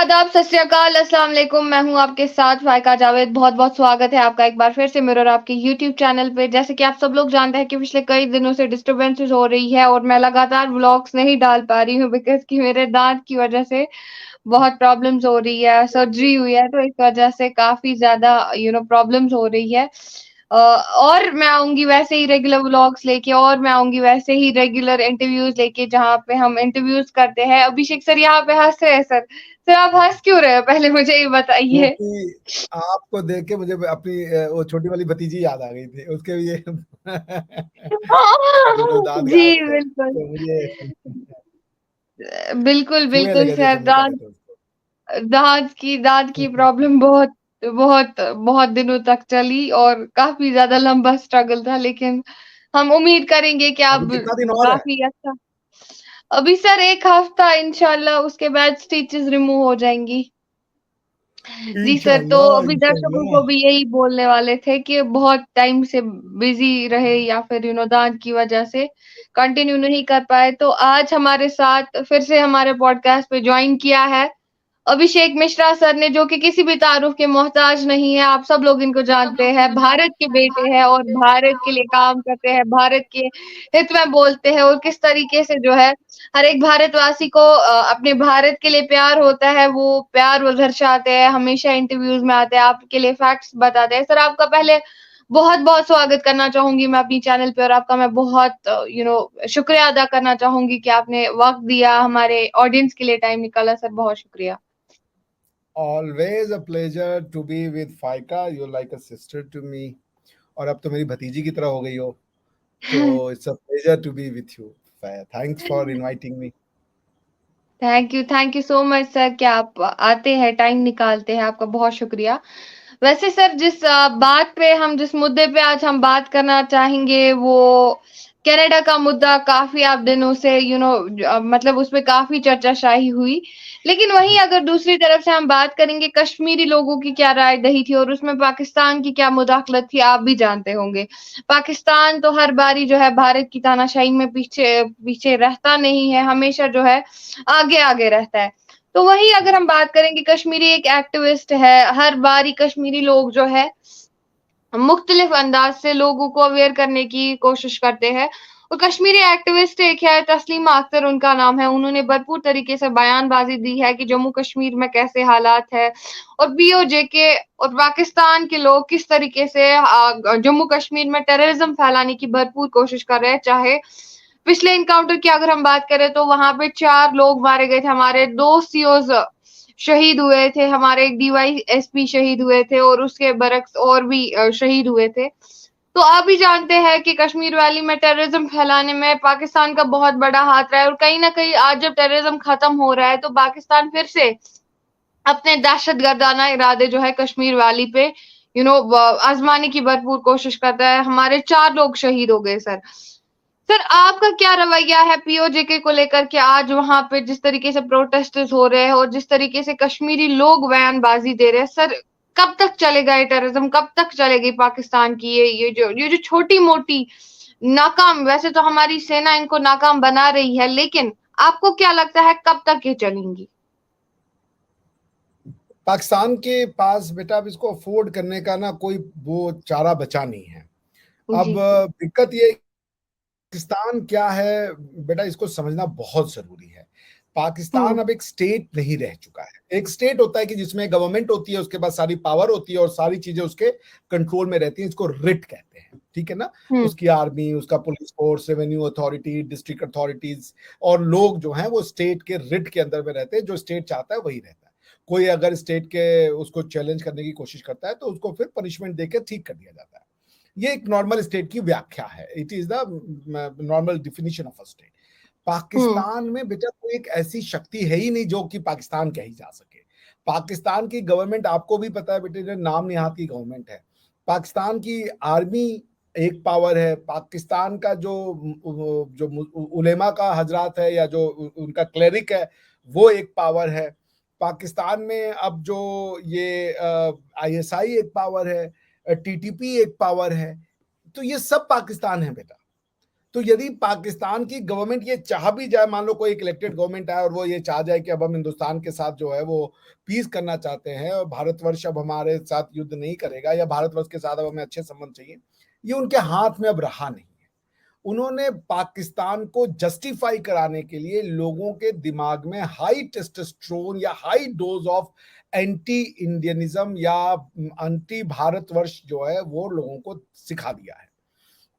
आदाब, सत श्री अकाल, अस्सलाम वालेकुम। मैं हूँ आपके साथ फायका जावेद। बहुत-बहुत स्वागत है आपका एक बार फिर से मेरे और आपके यूट्यूब चैनल पे। जैसे कि आप सब लोग जानते हैं कि पिछले कई दिनों से डिस्टर्बेंसेस हो रही है और मैं लगातार व्लॉग्स नहीं डाल पा रही हूँ बिकॉज़ कि मेरे दाँत की वजह से बहुत प्रॉब्लम्स हो रही है, सर्जरी हुई है तो इस वजह से काफ़ी ज़्यादा प्रॉब्लम्स हो रही है। और मैं आऊँगी वैसे ही रेगुलर व्लॉग्स लेके और मैं आऊँगी वैसे ही रेगुलर इंटरव्यूज़ लेके जहाँ पे हम इंटरव्यूज़ करते हैं। अभिषेक सर यहाँ पे हँस रहे हैं सर। सर आप हँस क्यों रहे हो? पहले मुझे ये बताइए। क्योंकि आपको देख के मुझे अपनी वो छोटी वाली भतीजी याद आ गई थी। उसके भी ये दोनों दाँत जी, गायब थे, बिल्कुल। तो मुझे बिल्कुल, चूहे बिल्कुल लगे थे सर। तो मैं कह रहे थे उसको। दाँत की प्रॉब्लम बहुत बहुत दिनों तक चली और काफ़ी ज़्यादा लंबा स्ट्रगल था, लेकिन हम उम्मीद करेंगे कि अभी अब कितना दिन और है? काफ़ी अच्छा। अभी सर 1 हफ्ता इंशाल्लाह, उसके बाद स्टिचेज़ रिमूव हो जाएँगी। जी सर, तो इंशाअल्लाह, अभी दर्शकों को इंशाअल्लाह। भी यही बोलने वाले थे कि बहुत टाइम से बिज़ी रहे या फिर दाँत की वजह से कंटिन्यू नहीं कर पाए। तो आज हमारे साथ फिर से हमारे पॉडकास्ट पे जॉइन किया है अभिषेक मिश्रा सर ने, जो कि किसी भी तारुफ के मोहताज नहीं है। आप सब लोग इनको जानते हैं। भारत के बेटे हैं और भारत के लिए काम करते हैं, भारत के हित में बोलते हैं और किस तरीके से जो है हर एक भारतवासी को अपने भारत के लिए प्यार होता है, वो प्यार वो दर्शाते हैं, हमेशा इंटरव्यूज़ में आते हैं, आपके लिए फैक्ट्स बताते हैं। सर आपका पहले बहुत-बहुत स्वागत करना चाहूँगी मैं अपनी चैनल पे और आपका मैं बहुत शुक्रिया अदा करना चाहूँगी कि आपने वक़्त दिया, हमारे ऑडियंस के लिए टाइम निकाला। सर बहुत शुक्रिया। Always a pleasure to be with Faika, you like a sister to me. और अब तो मेरी भतीजी की तरह हो गई हो, तो it's a pleasure to be with you. Thanks for inviting me. Thank you so much sir कि आप आते हैं, टाइम निकालते हैं, आपका बहुत शुक्रिया। वैसे सर जिस मुद्दे पे आज हम बात करना चाहेंगे वो कनाडा का मुद्दा काफ़ी आप दिनों से मतलब उसपे काफ़ी चर्चाशाही हुई। लेकिन वहीं अगर दूसरी तरफ से हम बात करेंगे कश्मीरी लोगों की क्या राय दही थी और उसमें पाकिस्तान की क्या मुदाखलत थी, आप भी जानते होंगे। पाकिस्तान तो हर बारी जो है भारत की तानाशाही में पीछे पीछे रहता नहीं है, हमेशा जो है आगे-आगे रहता है। तो वहीं अगर हम बात करें कि कश्मीरी एक एक्टिविस्ट है, हर बारी कश्मीरी लोग जो है मुख्तलिफ अंदाज से लोगों को अवेयर करने की कोशिश करते हैं। और कश्मीरी एक्टिविस्ट एक है तस्लीमा अख्तर उनका नाम है। उन्होंने भरपूर तरीके से बयानबाज़ी दी है कि जम्मू कश्मीर में कैसे हालात है और पीओजे के और पाकिस्तान के लोग किस तरीके से जम्मू कश्मीर में टेररिज़्म फैलाने की भरपूर कोशिश कर रहे हैं। चाहे पिछले एनकाउंटर की अगर हम बात करें तो वहाँ पे 4 लोग मारे गए थे, हमारे 2 सीओज़ शहीद हुए थे, हमारे एक डीवाईएसपी शहीद हुए थे और उसके बरक्स और भी शहीद हुए थे। तो आप भी जानते हैं कि कश्मीर वैली में टेररिज्म फैलाने में पाकिस्तान का बहुत बड़ा हाथ रहा है और कहीं न कहीं आज जब टेररिज्म खत्म हो रहा है तो पाकिस्तान फिर से अपने दहशतगर्दाना इरादे जो है कश्मीर वैली पे आज़माने की भरपूर कोशिश करता है। हमारे 4 लोग शहीद हो गए सर। सर आपका क्या रवैया है पीओजेके को लेकर के आज वहाँ पे जिस तरीके से प्रोटेस्ट्स हो रहे हैं और जिस तरीके से कश्मीरी लोग बयानबाजी दे रहे हैं सर, कब तक चलेगा ये टेररिज्म, कब तक चलेगी पाकिस्तान की ये जो छोटी-मोटी नाकाम, वैसे तो हमारी सेना इनको नाकाम बना रही है, लेकिन आपको क्या लगता है कब तक ये चलेंगी? पाकिस्तान के पास बेटा अब इसको अफोर्ड करने का ना कोई वो चारा बचा नहीं है। अब जी सर। दिक्कत ये पाकिस्तान क्या है बेटा, इसको समझना बहुत जरूरी है। पाकिस्तान हुँ, अब एक स्टेट नहीं रह चुका है। एक स्टेट होता है कि जिसमें गवर्नमेंट होती है, उसके बाद सारी पावर होती है और सारी चीजें उसके कंट्रोल में रहती हैं। इसको रिट कहते हैं, ठीक है ना। हुँ, उसकी आर्मी, उसका police force, revenue authority, district authorities और लोग जो हैं वो स्टेट के रिट के अंदर में रहते हैं। जो स्टेट चाहता है वही रहता है। कोई अगर स्टेट के उसको चैलेंज करने की कोशिश करता है तो उसको फिर पनिशमेंट देकर ठीक कर दिया जाता है। ये एक नॉर्मल स्टेट की व्याख्या है। It is the normal definition of a state. हुँ, पाकिस्तान में बेटा कोई एक ऐसी शक्ति है ही नहीं जो कि पाकिस्तान कही जा सके। पाकिस्तान की गवर्नमेंट आपको भी पता है बेटे, नाम निहात की गवर्नमेंट है। पाकिस्तान की आर्मी एक पावर है। पाकिस्तान का जो उलेमा का हजरात है या जो उनका क्लेरिक है वो एक पावर है। पाकिस्तान में अब जो ये आईएसआई एक पावर है, टीटीपी एक पावर है। तो ये सब पाकिस्तान है बेटा। तो यदि पाकिस्तान की गवर्नमेंट ये चाह भी जाए, मान लो कोई एक इलेक्टेड गवर्नमेंट आए और वो ये चाह जाए कि अब हम हिंदुस्तान के साथ जो है वो पीस करना चाहते हैं और भारतवर्ष अब हमारे साथ युद्ध नहीं करेगा या भारतवर्ष के साथ अब हमें अच्छे संबंध चाहिए, ये उनके हाथ में अब रहा नहीं है। उन्होंने पाकिस्तान को जस्टिफाई कराने के लिए लोगों के दिमाग में हाई टेस्टोस्टेरोन या हाई डोज ऑफ एंटी इंडियनिज्म या एंटी भारतवर्ष जो है वो लोगों को सिखा दिया है।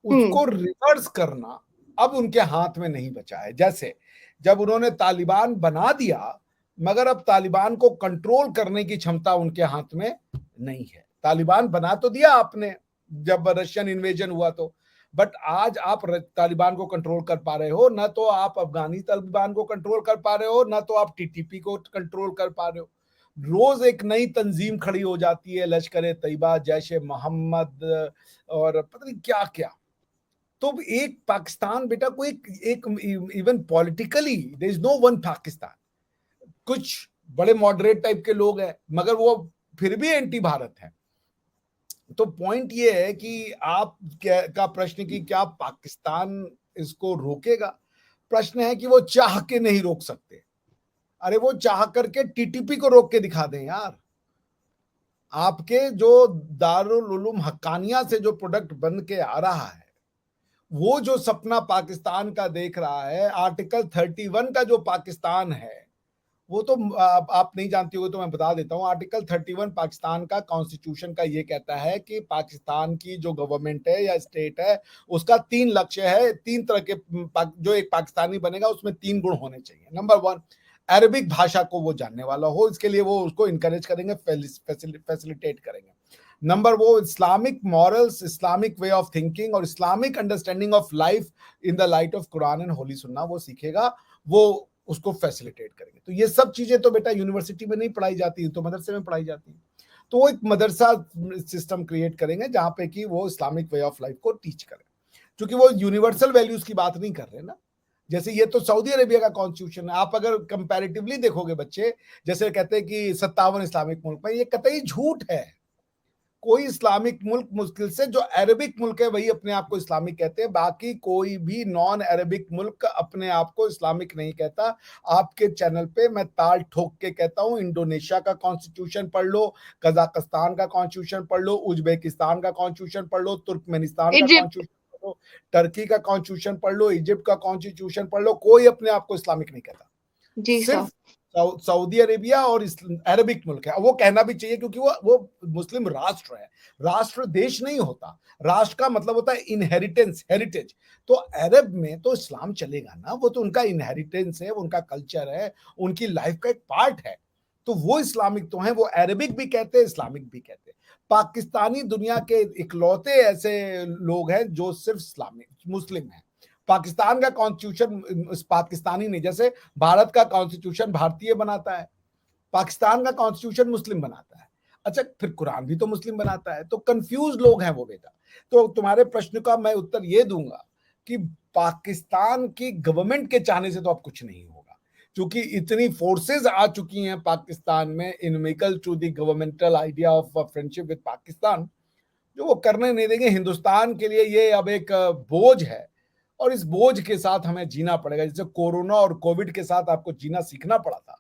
उसको रिवर्स करना अब उनके हाथ में नहीं बचा है। जैसे जब उन्होंने तालिबान बना दिया, मगर अब तालिबान को कंट्रोल करने की क्षमता उनके हाथ में नहीं है। तालिबान बना तो दिया आपने जब रशियन इन्वेजन हुआ तो, बट आज आप तालिबान को कंट्रोल कर पा रहे हो ना, तो आप अफगानी तालिबान को कंट्रोल कर पा रहे हो ना, तो आप टीटीपी को कंट्रोल कर पा रहे हो। रोज एक नई तंजीम खड़ी हो जाती है, लश्कर तैयबा, जैश ए मोहम्मद और पता नहीं क्या क्या। तो एक पाकिस्तान बेटा को एक even politically there is no one Pakistan. कुछ बड़े मॉडरेट टाइप के लोग हैं मगर वो फिर भी एंटी भारत है। तो पॉइंट ये है कि आप का प्रश्न कि क्या पाकिस्तान इसको रोकेगा, प्रश्न है कि वो चाह के नहीं रोक सकते। अरे वो चाह करके टीटीपी को रोक के दिखा दें यार। आपके जो दारुल उलूम हक्कानिया से जो प्रोडक्ट बन के आ रहा है, वो जो सपना पाकिस्तान का देख रहा है, आर्टिकल 31 का जो पाकिस्तान है, वो तो आप नहीं जानती हो तो मैं बता देता हूं। आर्टिकल 31 पाकिस्तान का कॉन्स्टिट्यूशन का ये कहता है कि पाकिस्तान की जो गवर्नमेंट है या स्टेट है, उसका 3 लक्ष्य है। 3 तरह के जो एक पाकिस्तानी बनेगा उसमें 3 गुण होने चाहिए। नंबर 1, अरबिक भाषा को वो जानने वाला हो, इसके लिए वो उसको इनकरेज करेंगे, फैसिलिटेट करेंगे। नंबर वो Islamic morals, Islamic way of thinking और Islamic understanding of life in the light of Quran and holy Sunnah वो सीखेगा, वो उसको फैसिलिटेट करेंगे। तो ये सब चीजें तो बेटा यूनिवर्सिटी में नहीं पढ़ाई जाती, तो मदरसे में पढ़ाई जाती है। तो वो एक मदरसा सिस्टम क्रिएट करेंगे जहां पे कि वो इस्लामिक वे ऑफ लाइफ को टीच करें, क्योंकि वो यूनिवर्सल वैल्यूज की बात नहीं कर रहे ना। जैसे ये तो सऊदी अरेबिया का कॉन्स्टिट्यूशन है। आप अगर कंपैरेटिवली देखोगे बच्चे, जैसे कहते हैं कि 57 इस्लामिक मुल्क में, ये कतई झूठ है। कोई इस्लामिक मुल्क मुश्किल से, जो अरबिक मुल्क है वही अपने आप को इस्लामिक कहते हैं, बाकी कोई भी नॉन अरबिक मुल्क अपने आप को इस्लामिक नहीं कहता। आपके चैनल पे मैं ताल ठोक के कहता हूं, इंडोनेशिया का कॉन्स्टिट्यूशन पढ़ लो, कजाकिस्तान का कॉन्स्टिट्यूशन पढ़ लो, उज्बेकिस्तान का कॉन्स्टिट्यूशन पढ़ लो, तुर्कमेनिस्तान का इजिप्ट। कॉन्स्टिट्यूशन पढ़ लो, टर्की का कॉन्स्टिट्यूशन पढ़ लो, इजिप्ट का कॉन्स्टिट्यूशन पढ़ लो, कोई अपने आप को इस्लामिक नहीं कहता। जी सिर्फ सर। सऊदी अरेबिया और अरबिक मुल्क है। वो कहना भी चाहिए क्योंकि वो मुस्लिम राष्ट्र है। राष्ट्र देश नहीं होता। राष्ट्र का मतलब होता है इनहेरिटेंस, हेरिटेज। तो अरब में तो इस्लाम चलेगा ना, वो तो उनका इनहेरिटेंस है, उनका कल्चर है, उनकी लाइफ का एक पार्ट है। तो वो इस्लामिक तो हैं, वो अरबिक भी कहते हैं, इस्लामिक भी कहते हैं। पाकिस्तानी दुनिया के इकलौते ऐसे लोग हैं जो सिर्फ इस्लामिक मुस्लिम हैं। पाकिस्तान का कॉन्स्टिट्यूशन पाकिस्तानी नहीं, जैसे भारत का कॉन्स्टिट्यूशन भारतीय बनाता है, पाकिस्तान का कॉन्स्टिट्यूशन मुस्लिम बनाता है। अच्छा, फिर कुरान भी तो मुस्लिम बनाता है। तो कंफ्यूज लोग हैं वो बेटा। तो तुम्हारे प्रश्न का मैं उत्तर ये दूंगा कि पाकिस्तान की गवर्नमेंट के चाहने से तो अब कुछ नहीं होगा, क्योंकि इतनी फोर्सेस आ चुकी हैं पाकिस्तान में inimical to the governmental idea of friendship with Pakistan, जो वो करने नहीं देंगे। हिंदुस्तान के लिए ये अब एक बोझ है और इस बोझ के साथ हमें जीना पड़ेगा। जैसे कोरोना और कोविड के साथ आपको जीना सीखना पड़ा था,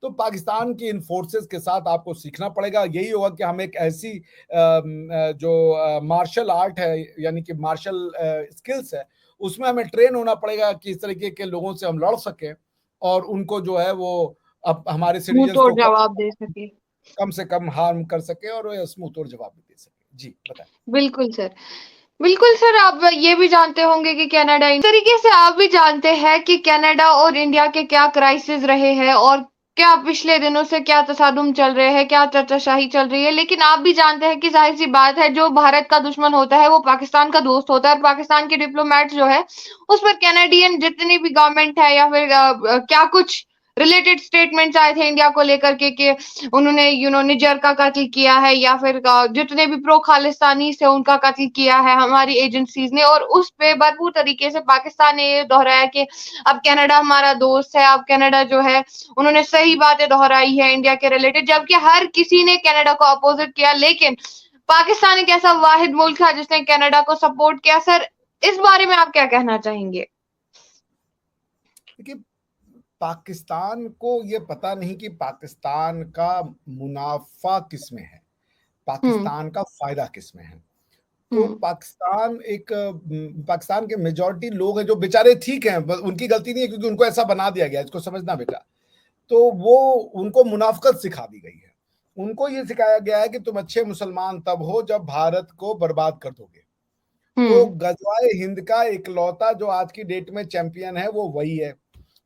तो पाकिस्तान की इन फोर्सेस के साथ आपको सीखना पड़ेगा। यही होगा कि हम एक ऐसी जो मार्शल आर्ट है, यानी कि मार्शल स्किल्स है, उसमें हमें ट्रेन होना पड़ेगा कि इस तरीके के लोगों से हम लड़ सकें और उनको जो है वो अब हमारे मुंह सिटीजन्स तोड़ को जवाब दे सके। कम से कम हार्म कर सके और स्मूथ और जवाब भी दे सके। जी बताएं। बिल्कुल सर। बिल्कुल सर, आप ये भी जानते होंगे कि कनाडा, इस तरीके से आप भी जानते हैं कि कनाडा और इंडिया के क्या क्राइसिस रहे हैं और क्या पिछले दिनों से क्या तसादुम चल रहे हैं, क्या चर्चाशाही चल रही है। लेकिन आप भी जानते हैं कि जाहिर सी बात है, जो भारत का दुश्मन होता है वो पाकिस्तान का दोस्त होता है, और पाकिस्तान के डिप्लोमेट जो है उस पर कैनेडियन जितनी भी गवर्नमेंट है या फिर क्या कुछ रिलेटेड स्टेटमेंट्स आए थे इंडिया को लेकर के कि उन्होंने निजर का कत्ल किया है या फिर जितने भी प्रो खालिस्तानी से उनका कत्ल किया है हमारी एजेंसीज ने, और उस पे भरपूर तरीके से पाकिस्तान ने ये दोहराया कि अब कनाडा हमारा दोस्त है। अब कनाडा जो है उन्होंने सही बातें दोहराई है इंडिया के रिलेटेड, जबकि हर किसी ने कनाडा को अपोजिट किया। लेकिन पाकिस्तान एक ऐसा वाहिद मुल्क था जिसने कनाडा को सपोर्ट किया। सर, इस बारे में आप क्या कहना चाहेंगे? देखिए, पाकिस्तान को ये पता नहीं कि पाकिस्तान का मुनाफा किसमें है, हम्म। पाकिस्तान का फायदा किसमें है। तो हम्म। पाकिस्तान के मेजॉरिटी लोग हैं जो बेचारे ठीक हैं, उनकी गलती नहीं है क्योंकि उनको ऐसा बना दिया गया, इसको समझना बेटा। तो वो उनको मुनाफकत सिखा दी गई है, उनको ये सिखाया गया है कि तुम अच्छे मुसलमान तब हो जब भारत को बर्बाद कर दोगे। तो हम्म। गजवाए हिंद का इकलौता जो आज की डेट में चैंपियन है वो वही है।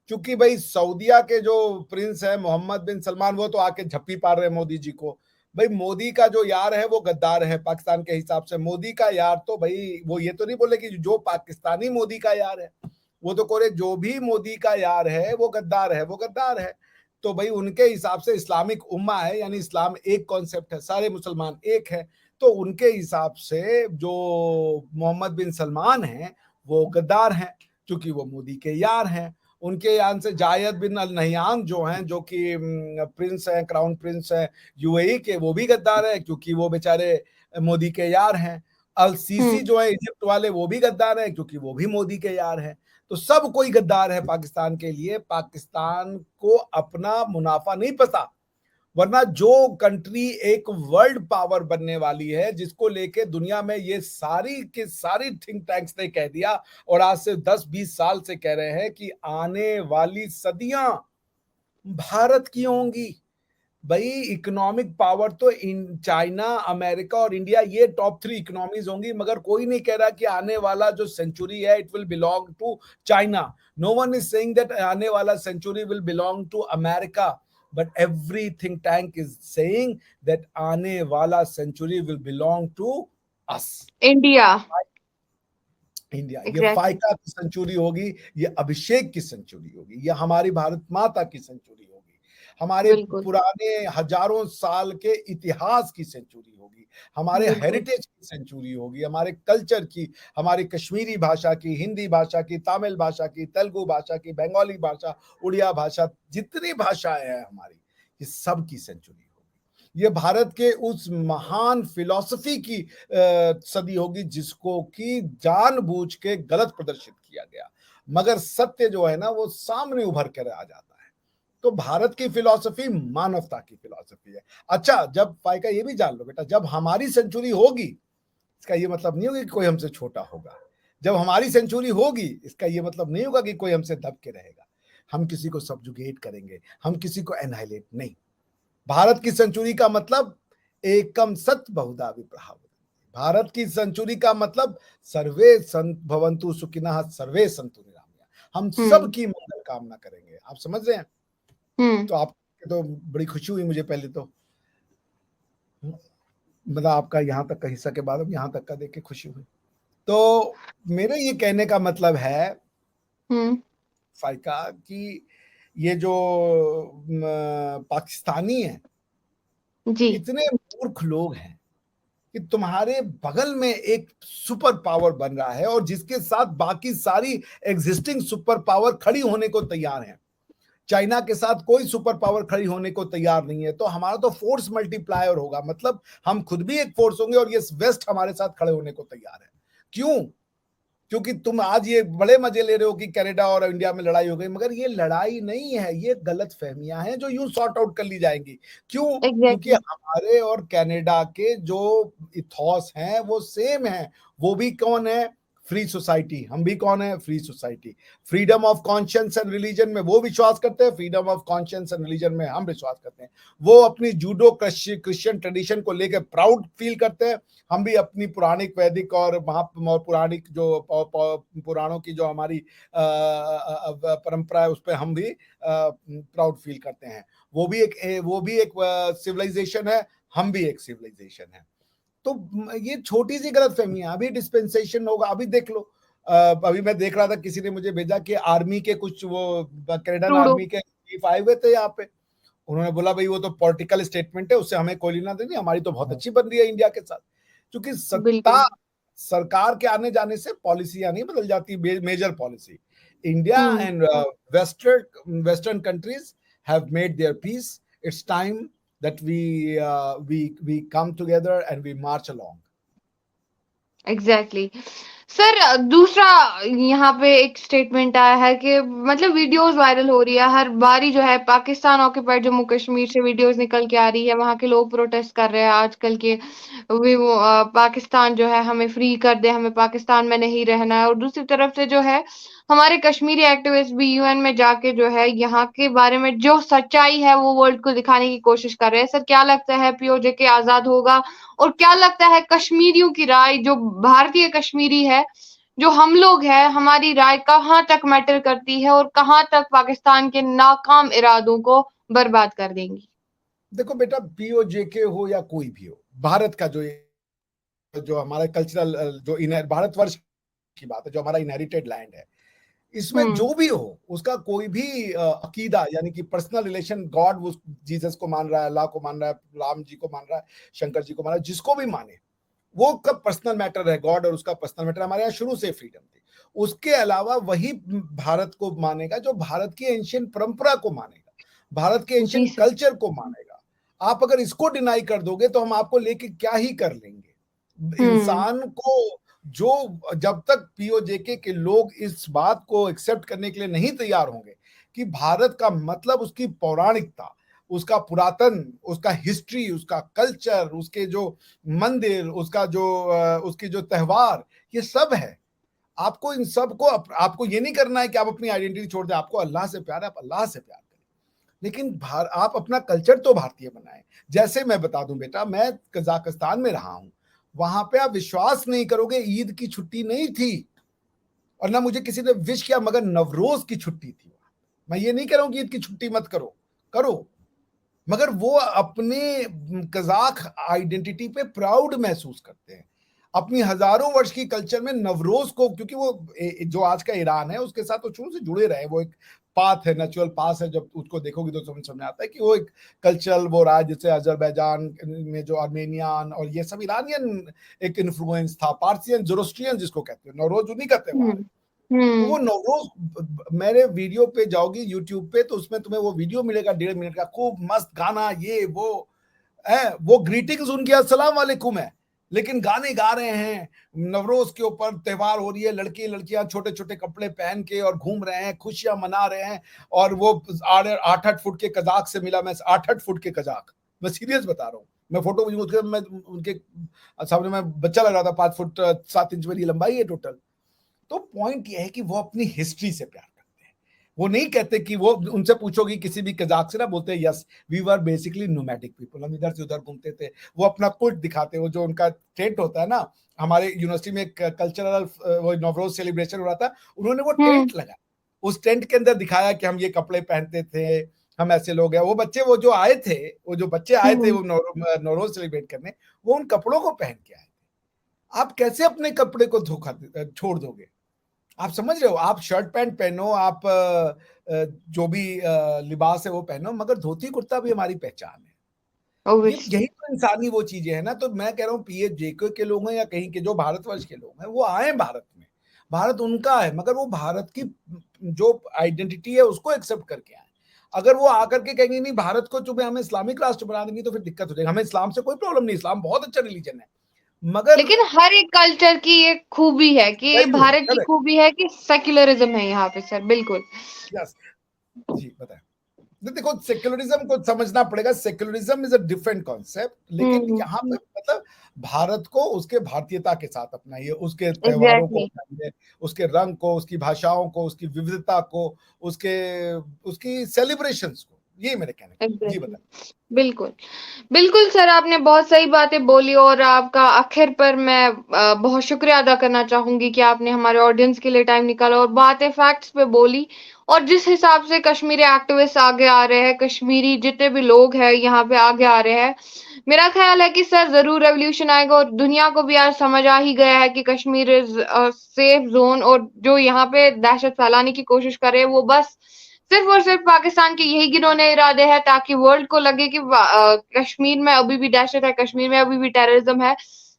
क्योंकि भाई सऊदिया के जो प्रिंस है मोहम्मद बिन सलमान, वो तो आके झप्पी पार रहे मोदी जी को। भाई मोदी का जो यार है वो गद्दार है पाकिस्तान के हिसाब से। मोदी का यार तो भाई वो ये तो नहीं बोले कि जो पाकिस्तानी मोदी का यार है, वो तो कोरे जो भी मोदी का यार है वो गद्दार है, वो गद्दार है। तो भाई उनके हिसाब से इस्लामिक उम्मा है, यानी इस्लाम एक कॉन्सेप्ट है, सारे मुसलमान एक है। तो उनके हिसाब से जो मोहम्मद बिन सलमान हैं वो गद्दार हैं क्योंकि वो मोदी के यार हैं। उनके यहाँ से जायद बिन अल नहयान जो हैं, जो कि प्रिंस हैं, क्राउन प्रिंस हैं यूएई के, वो भी गद्दार है क्योंकि वो बेचारे मोदी के यार हैं। अल सीसी हम्म। जो है इजिप्ट वाले, वो भी गद्दार हैं क्योंकि वो भी मोदी के यार हैं। तो सब कोई गद्दार है पाकिस्तान के लिए। पाकिस्तान को अपना मुनाफा नहीं पता, वरना जो कंट्री एक वर्ल्ड पावर बनने वाली है, जिसको लेके दुनिया में ये सारी के सारी थिंक टैंक्स ने कह दिया और आज से 10-20 साल से कह रहे हैं कि आने वाली सदियां भारत की होंगी। भाई इकोनॉमिक पावर तो इन चाइना, अमेरिका और इंडिया, ये टॉप 3 इकोनॉमीज होंगी, मगर कोई नहीं कह रहा कि आने वाला जो सेंचुरी है it will belong to China. No one is saying that आने वाला century will belong to America, but every think tank is saying that आने वाला century will belong to us, India. India. ये एग्जैक्टली। फाइका की century होगी, ये अभिषेक की सेंचुरी होगी, ये हमारी भारत माता की सेंचुरी होगी, हमारे बिल्कुल। पुराने हजारों साल के इतिहास की सेंचुरी होगी, हमारे बिल्कुल। हेरिटेज की सेंचुरी होगी, हमारे कल्चर की, हमारी कश्मीरी भाषा की, हिंदी भाषा की, तमिल भाषा की, तेलुगु भाषा की, बंगाली भाषा, उड़िया भाषा, जितनी भाषाएं हैं हमारी, ये सब की सेंचुरी होगी। ये भारत के उस महान फिलॉसफी की सदी होगी जिसको कि जानबूझ के गलत प्रदर्शित किया गया, मगर सत्य जो है ना वो सामने उभर कर आ जाता है। तो भारत की फिलॉसफी मानवता की फिलॉसफी है। अच्छा, जब फाइका ये भी जान लो बेटा, जब हमारी सेंचुरी होगी इसका ये मतलब नहीं होगा कि कोई हमसे छोटा होगा। जब हमारी सेंचुरी होगी इसका ये मतलब नहीं होगा कि कोई हमसे दब के रहेगा। हम किसी को सब्जुगेट करेंगे, हम किसी को एनाइलेट नहीं। भारत की सेंचुरी का मतलब एकम सत बहुधा विप्रहा। भारत की सेंचुरी का मतलब सर्वे भवन्तु सुखिनः सर्वे सन्तु निरामया, हम सब हम्म। की मंगल कामना करेंगे। आप समझ रहे हैं? हम्म। तो आप तो बड़ी खुशी हुई मुझे पहले तो, मतलब आपका यहाँ तक का हिस्सा के बाद अब यहाँ तक का देख के खुशी हुई। तो मेरे ये कहने का मतलब है हम्म। फाइका कि ये जो पाकिस्तानी है, जी। इतने मूर्ख लोग हैं कि तुम्हारे बगल में एक सुपर पावर बन रहा है और जिसके साथ बाकी सारी एग्जिस्टिंग सुपर पावर खड़ी होने को तैयार है। चाइना के साथ कोई सुपर पावर खड़ी होने को तैयार नहीं है, तो हमारा तो फोर्स मल्टीप्लायर होगा, मतलब हम खुद भी एक फोर्स होंगे और ये वेस्ट हमारे साथ खड़े होने को तैयार है। क्यों? क्योंकि तुम आज ये बड़े मजे ले रहे हो कि कनाडा और इंडिया में लड़ाई हो गई, मगर ये लड़ाई नहीं है, ये गलत फहमियां हैं जो यूं सॉर्ट आउट कर ली जाएंगी। क्यों? क्योंकि एग्जैक्टली। हमारे और कनाडा के जो इथॉस हैं वो सेम है। वो भी कौन है? Free society. हम भी कौन है? Free society. Freedom of conscience and religion में वो विश्वास करते हैं, freedom of conscience and religion में हम विश्वास करते हैं। वो अपनी जूडो क्रिश्चियन ट्रेडिशन को लेकर प्राउड फील करते हैं, हम भी अपनी पुराणिक वैदिक और पौराणिक जो पुराणों की जो हमारी परंपरा है उस पर हम भी प्राउड फील करते हैं। वो भी एक सिविलाइजेशन है, हम भी एक सिविलाइजेशन है। तो ये छोटी सी गलत फहमी है। अभी डिस्पेंसेशन होगा, अभी देख लो। अभी मैं देख रहा था, किसी ने मुझे भेजा कि आर्मी के कुछ वो कैनेडियन ट्रूडो। आर्मी के चीफ आए हुए थे यहाँ पे। उन्होंने बोला भाई वो तो पॉलिटिकल स्टेटमेंट है, उससे हमें कोई लेना देना नहीं, हमारी तो बहुत अच्छी बन रही है इंडिया के साथ। क्योंकि सत्ता बिल्कुल। सरकार के आने जाने से पॉलिसियां नहीं बदल जाती, major policy. India hmm. And western countries have made their peace. It's time that we come together and we march along. Exactly. Sir दूसरा यहाँ पे एक स्टेटमेंट आया है कि मतलब वीडियोस वायरल हो रही है हर बारी जो है पाकिस्तान ऑक्यूपाइड जम्मू कश्मीर से वीडियोस निकल के आ रही है, वहां के लोग प्रोटेस्ट कर रहे हैं आजकल के वो पाकिस्तान जो है हमें फ्री कर दे, हमें पाकिस्तान में नहीं रहना है। और दूसरी तरफ से जो है हमारे कश्मीरी एक्टिविस्ट भी यूएन में जाके जो है यहाँ के बारे में जो सच्चाई है वो वर्ल्ड को दिखाने की कोशिश कर रहे हैं। सर क्या लगता है पीओजे के आजाद होगा? और क्या लगता है कश्मीरियों की राय जो भारतीय कश्मीरी है, जो हम लोग हैं, हमारी राय कहाँ तक मैटर करती है और कहाँ तक पाकिस्तान के नाकाम इरादों को बर्बाद कर देंगी? देखो बेटा, पीओजेके हो या कोई भी हो, भारत का जो हमारा कल्चरल जो भारतवर्ष की बात है, जो हमारा इनहेरिटेड लैंड है, इसमें हम्म। जो भी हो उसका कोई भी अकीदा यानी कि पर्सनल रिलेशन, गॉड वो जीसस को मान रहा है, अल्लाह को मान रहा है, राम जी को मान रहा है, शंकर जी को मान रहा है, जिसको भी माने वो का पर्सनल मैटर है, गॉड और उसका पर्सनल मैटर। हमारे यहाँ शुरू से फ्रीडम थी। उसके अलावा वही भारत को मानेगा जो भारत की एंशियंट परंपरा को मानेगा, भारत के जी एंशियंट सर। कल्चर को मानेगा। आप अगर इसको डिनाई कर दोगे तो हम आपको लेके क्या ही कर लेंगे। हम्म। इंसान को जो, जब तक पीओजेके के लोग इस बात को एक्सेप्ट करने के लिए नहीं तैयार होंगे कि भारत का मतलब उसकी पौराणिकता, उसका पुरातन, उसका हिस्ट्री, उसका कल्चर, उसके जो मंदिर, उसका जो उसके जो त्योहार, ये सब है। आपको इन सब को आपको ये नहीं करना है कि आप अपनी आइडेंटिटी छोड़ दें। आपको अल्लाह से प्यार है, आप अल्लाह से प्यार करें, लेकिन आप अपना कल्चर तो भारतीय बनाएं। जैसे मैं बता दूं बेटा, मैं कजाकिस्तान में रहा हूं, वहां पे आप विश्वास नहीं करोगे, ईद की छुट्टी नहीं थी और ना मुझे किसी ने विश किया, मगर नवरोज की छुट्टी थी। मैं ये नहीं कह रहा हूं कि ईद की छुट्टी मत करो, करो, मगर वो अपने कजाक आइडेंटिटी पे प्राउड महसूस करते हैं, अपनी हजारों वर्ष की कल्चर में नवरोज को, क्योंकि वो जो आज का ईरान है उसके साथ वो शुरू से जुड़े रहे, वो एक पाथ है, नेचुरल पास है। जब उसको देखोगे तो समझ में आता है कि वो एक कल्चरल वो रहा है, जैसे अजरबैजान में जो आर्मेनियन और ये सब ईरानियन एक इन्फ्लुएंस था, पार्सियन, जोरोस्ट्रियन जिसको कहते हैं, नवरोज उन्हीं का त्योहार है। हम्म। तो वो हम्म। नवरोज, मेरे वीडियो पे जाओगी यूट्यूब पे तो उसमें तुम्हें वो वीडियो मिलेगा 1.5 मिनट का, खूब मस्त गाना, ये वो है, वो ग्रीटिंग्स उनकी अस्सलाम वालेकुम है, लेकिन गाने गा रहे हैं नवरोज के ऊपर, त्योहार हो रही है, लड़के लड़कियां छोटे छोटे कपड़े पहन के और घूम रहे हैं, खुशियां मना रहे हैं। और वो 8-8 फुट के कजाक से मिला मैं, 8-8 फुट के कजाक, मैं सीरियस बता रहा हूँ। मैं फोटो मैं उनके सामने मैं बच्चा लग रहा था, 5 फुट 7 इंच मेरी लंबाई है टोटल। तो पॉइंट ये है कि वो अपनी हिस्ट्री से प्यार करते हैं। वो नहीं कहते कि वो, उनसे पूछोगे किसी भी कजाक से ना, बोलते हैं yes we were basically nomadic people, हम इधर से उधर घूमते थे। वो अपना कुल्ट दिखाते, वो जो उनका टेंट होता है ना, हमारे यूनिवर्सिटी में एक कल्चरल वो नवरोज सेलिब्रेशन हो रहा था, उन्होंने वो हम्म। टेंट लगा, उस टेंट के अंदर दिखाया कि हम ये कपड़े पहनते थे, हम ऐसे लोग हैं। वो बच्चे, वो जो आए थे, वो जो बच्चे आए थे हम्म। वो नवरोज सेलिब्रेट करने, वो उन कपड़ों को पहन के आए। आप कैसे अपने कपड़े को धोखा छोड़ दोगे? आप समझ रहे हो? आप शर्ट पैंट पहनो, आप जो भी लिबास है वो पहनो, मगर धोती कुर्ता भी हमारी पहचान है। ये ओबियसली। यही तो इंसानी वो चीजें हैं ना। तो मैं कह रहा हूँ पीएजेके के लोग हैं या कहीं के जो भारतवर्ष के लोग हैं, वो आए भारत में, भारत उनका है, मगर वो भारत की जो आइडेंटिटी है उसको एक्सेप्ट करके आए। अगर वो आकर के कहेंगे नहीं भारत को तुम्हें हमें इस्लामिक राष्ट्र बना देंगे, तो फिर दिक्कत हो जाएगी। हमें इस्लाम से कोई प्रॉब्लम नहीं, इस्लाम बहुत अच्छा रिलीजन है, मगर लेकिन हर एक कल्चर की एक खूबी है कि वैल्यू है, भारत की करेक्ट, खूबी है कि सेक्युलरिज्म है यहाँ पे सर, बिल्कुल। यस। जी बताएं। देखो, सेक्युलरिज्म को समझना पड़ेगा, secularism is a different concept, लेकिन यहाँ पे हम्म। मतलब भारत को उसके भारतीयता के साथ अपनाइए, उसके त्योहारों को एग्जैक्टली। अपनाइए, उसके रंग को, उसकी भाषाओं को, उसकी विविधता को, उसके उसकी सेलिब्रेशंस को। ये मेरे कहने का। जी एग्जैक्टली। बताएं। बिल्कुल। बिल्कुल सर, आपने बहुत सही बातें बोली और आपका आखिर पर मैं बहुत शुक्रिया अदा करना चाहूंगी कि आपने हमारे ऑडियंस के लिए टाइम निकाला और बातें फैक्ट्स पे बोली। और जिस हिसाब से कश्मीरी एक्टिविस्ट आगे आ रहे हैं, कश्मीरी जितने भी लोग हैं यहाँ पे आगे आ रहे हैं, मेरा ख्याल है कि सर जरूर रेवोल्यूशन आएगा और दुनिया को भी आज समझ आ ही गया है कि कश्मीर इज सेफ जोन। और जो यहाँ पे दहशत फैलाने की कोशिश कर रहे हैं वो बस सिर्फ और सिर्फ पाकिस्तान के यही गिनौने इरादे हैं ताकि वर्ल्ड को लगे कि कश्मीर में अभी भी दहशत है, कश्मीर में अभी भी टेररिज्म है।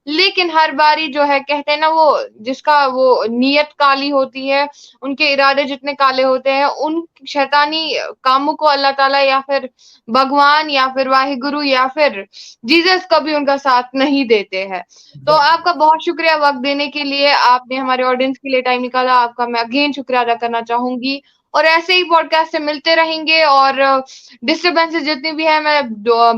लेकिन हर बारी जो है कहते हैं ना वो जिसका वो नीयत काली होती है, उनके इरादे जितने काले होते हैं, उन शैतानी कामों को अल्लाह ताला या फिर भगवान या फिर वाहिगुरु या फिर जीसस कभी उनका साथ नहीं देते हैं। तो एग्जैक्टली। आपका बहुत शुक्रिया वक़्त देने के लिए, आपने हमारे ऑडियंस के लिए टाइम निकाला, आपका मैं अगेन शुक्रिया अदा करना चाहूँगी और ऐसे ही पॉडकास्ट से मिलते रहेंगे और डिस्टर्बेंसेस जितनी भी है मैं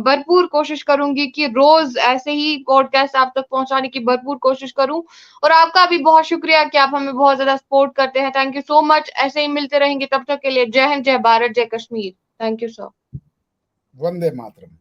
भरपूर कोशिश करूंगी कि रोज ऐसे ही पॉडकास्ट आप तक पहुंचाने की भरपूर कोशिश करूं और आपका भी बहुत शुक्रिया कि आप हमें बहुत ज्यादा सपोर्ट करते हैं। Thank you so much. ऐसे ही मिलते रहेंगे, तब तक के लिए जय हिंद, जय भारत, जय Kashmir. Thank you sir. Vande Mataram.